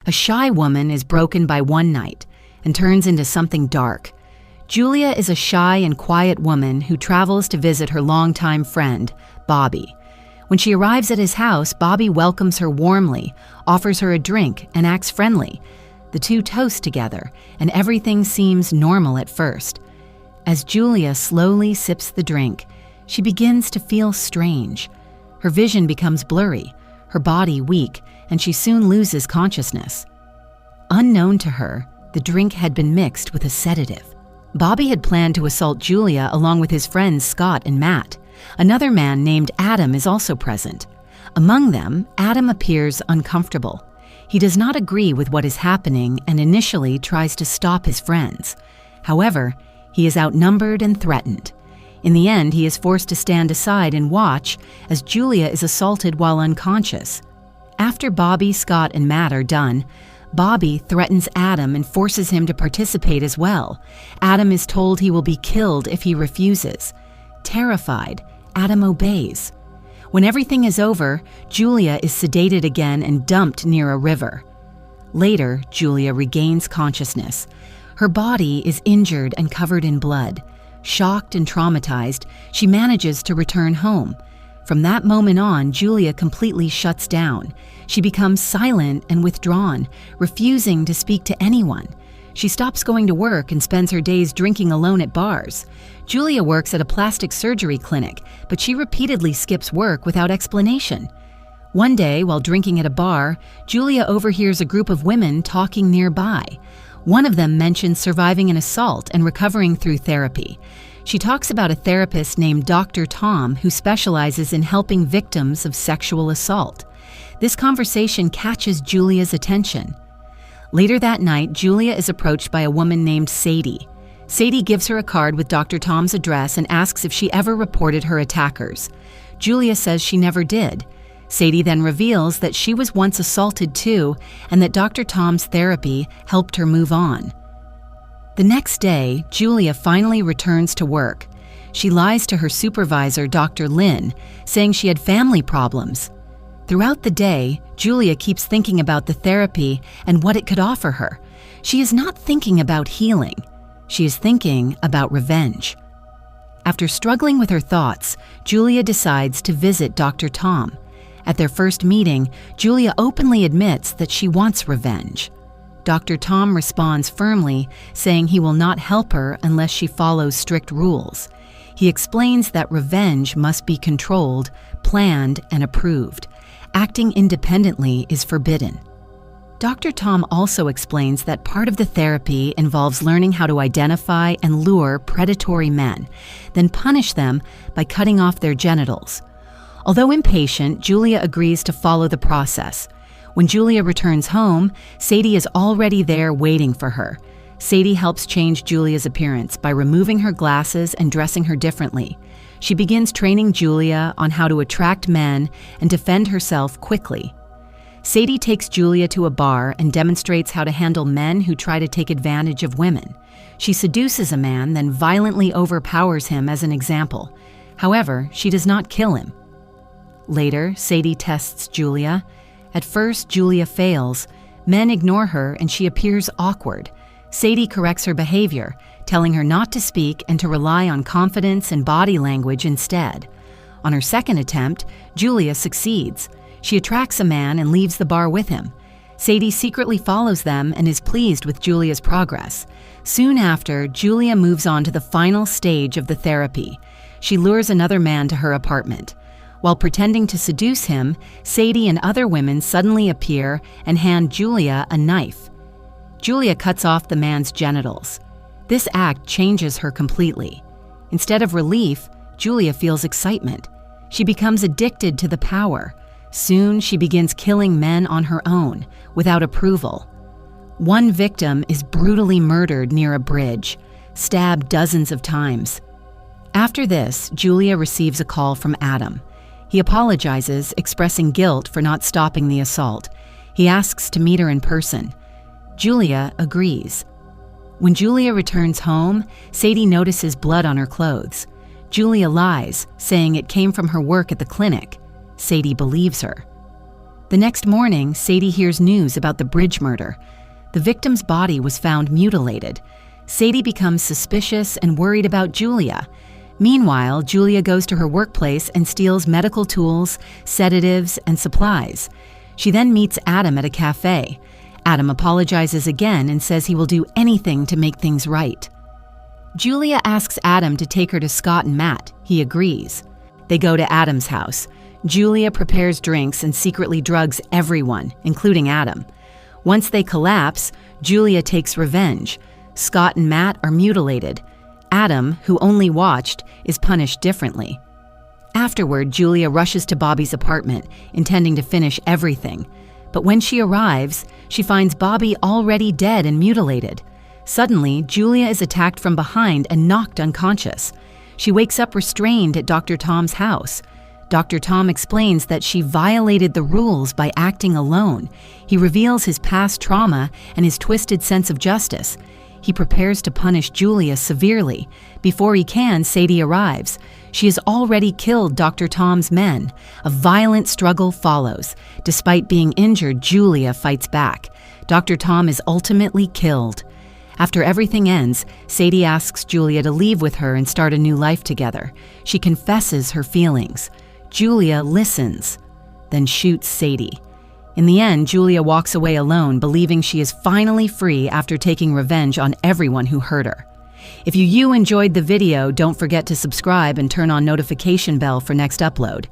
A shy woman is broken by one night and turns into something dark. Julia is a shy and quiet woman who travels to visit her longtime friend, Bobby. When she arrives at his house, Bobby welcomes her warmly, offers her a drink, and acts friendly. The two toast together, and everything seems normal at first. As Julia slowly sips the drink, she begins to feel strange. Her vision becomes blurry, her body weak, and she soon loses consciousness. Unknown to her, the drink had been mixed with a sedative. Bobby had planned to assault Julia along with his friends Scott and Matt. Another man named Adam is also present. Among them, Adam appears uncomfortable. He does not agree with what is happening and initially tries to stop his friends. However, he is outnumbered and threatened. In the end, he is forced to stand aside and watch as Julia is assaulted while unconscious. After Bobby, Scott, and Matt are done, Bobby threatens Adam and forces him to participate as well. Adam is told he will be killed if he refuses. Terrified, Adam obeys. When everything is over, Julia is sedated again and dumped near a river. Later, Julia regains consciousness. Her body is injured and covered in blood. Shocked and traumatized, she manages to return home. From that moment on, Julia completely shuts down. She becomes silent and withdrawn, refusing to speak to anyone. She stops going to work and spends her days drinking alone at bars. Julia works at a plastic surgery clinic, but she repeatedly skips work without explanation. One day, while drinking at a bar, Julia overhears a group of women talking nearby. One of them mentions surviving an assault and recovering through therapy. She talks about a therapist named Dr. Tom who specializes in helping victims of sexual assault. This conversation catches Julia's attention. Later that night, Julia is approached by a woman named Sadie. Sadie gives her a card with Dr. Tom's address and asks if she ever reported her attackers. Julia says she never did. Sadie then reveals that she was once assaulted too, and that Dr. Tom's therapy helped her move on. The next day, Julia finally returns to work. She lies to her supervisor, Dr. Lynn, saying she had family problems. Throughout the day, Julia keeps thinking about the therapy and what it could offer her. She is not thinking about healing. She is thinking about revenge. After struggling with her thoughts, Julia decides to visit Dr. Tom. At their first meeting, Julia openly admits that she wants revenge. Dr. Tom responds firmly, saying he will not help her unless she follows strict rules. He explains that revenge must be controlled, planned, and approved. Acting independently is forbidden. Dr. Tom also explains that part of the therapy involves learning how to identify and lure predatory men, then punish them by cutting off their genitals. Although impatient, Julia agrees to follow the process. When Julia returns home, Sadie is already there waiting for her. Sadie helps change Julia's appearance by removing her glasses and dressing her differently. She begins training Julia on how to attract men and defend herself quickly. Sadie takes Julia to a bar and demonstrates how to handle men who try to take advantage of women. She seduces a man, then violently overpowers him as an example. However, she does not kill him. Later, Sadie tests Julia. At first, Julia fails. Men ignore her and she appears awkward. Sadie corrects her behavior, telling her not to speak and to rely on confidence and body language instead. On her second attempt, Julia succeeds. She attracts a man and leaves the bar with him. Sadie secretly follows them and is pleased with Julia's progress. Soon after, Julia moves on to the final stage of the therapy. She lures another man to her apartment. While pretending to seduce him, Sadie and other women suddenly appear and hand Julia a knife. Julia cuts off the man's genitals. This act changes her completely. Instead of relief, Julia feels excitement. She becomes addicted to the power. Soon, she begins killing men on her own, without approval. One victim is brutally murdered near a bridge, stabbed dozens of times. After this, Julia receives a call from Adam. He apologizes, expressing guilt for not stopping the assault. He asks to meet her in person. Julia agrees. When Julia returns home, Sadie notices blood on her clothes. Julia lies, saying it came from her work at the clinic. Sadie believes her. The next morning, Sadie hears news about the bridge murder. The victim's body was found mutilated. Sadie becomes suspicious and worried about Julia. Meanwhile, Julia goes to her workplace and steals medical tools, sedatives, and supplies. She then meets Adam at a cafe. Adam apologizes again and says he will do anything to make things right. Julia asks Adam to take her to Scott and Matt. He agrees. They go to Adam's house. Julia prepares drinks and secretly drugs everyone, including Adam. Once they collapse, Julia takes revenge. Scott and Matt are mutilated. Adam, who only watched, is punished differently. Afterward, Julia rushes to Bobby's apartment, intending to finish everything. But when she arrives, she finds Bobby already dead and mutilated. Suddenly, Julia is attacked from behind and knocked unconscious. She wakes up restrained at Dr. Tom's house. Dr. Tom explains that she violated the rules by acting alone. He reveals his past trauma and his twisted sense of justice. He prepares to punish Julia severely. Before he can, Sadie arrives. She has already killed Dr. Tom's men. A violent struggle follows. Despite being injured, Julia fights back. Dr. Tom is ultimately killed. After everything ends, Sadie asks Julia to leave with her and start a new life together. She confesses her feelings. Julia listens, then shoots Sadie. In the end, Julia walks away alone, believing she is finally free after taking revenge on everyone who hurt her. If you enjoyed the video, don't forget to subscribe and turn on notification bell for next upload.